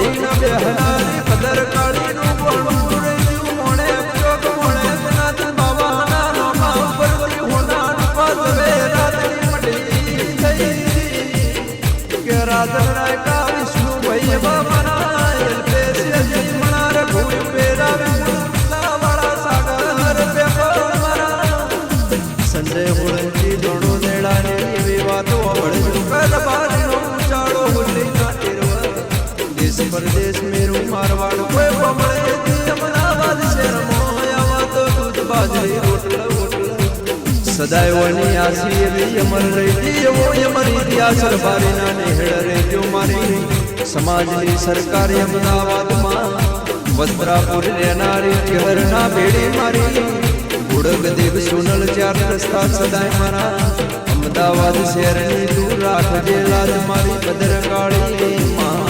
હોડીના બેહનારી કદર કાળીનું બોલવું રહ્યું મોણે ચોક મોણે નાથ બાવાના નોમા ઉપર હોના પદવે રાતની મટી થઈ કે રાધન રાય કા વિષ્ણુ ભાઈ બાબાના એલપેસે જઈ મણા રઘુ પેરા વાળા સાગર પેપર મારા સંજય હોળંજી દોડો દેડાને એવી વાતો વળજો કરબારીનો ચાળો હુલ્લી ના ટેરવા દેશ પરદેશ મેરું મારવાડ કોઈ પમળે દી અમદાવાદ શહેરમો આવા તો દૂધ બાજરી રોટલા સદાય ઓની આસી એવી અમર રહી એવો અમર ઇતિહાસ રબારીના નેહળ રેજો મારી સમાજની સરકારી અમદાવાદમાં વસ્ત્રાપુર રહેનારી ચહેરના ભેડી મારી ઉડગ દેવ સોનલ ચાર રસ્તા સદાય મારા અમદાવાદ શહેરની દૂર રાખજે લાજ મારી કદર કાળી માં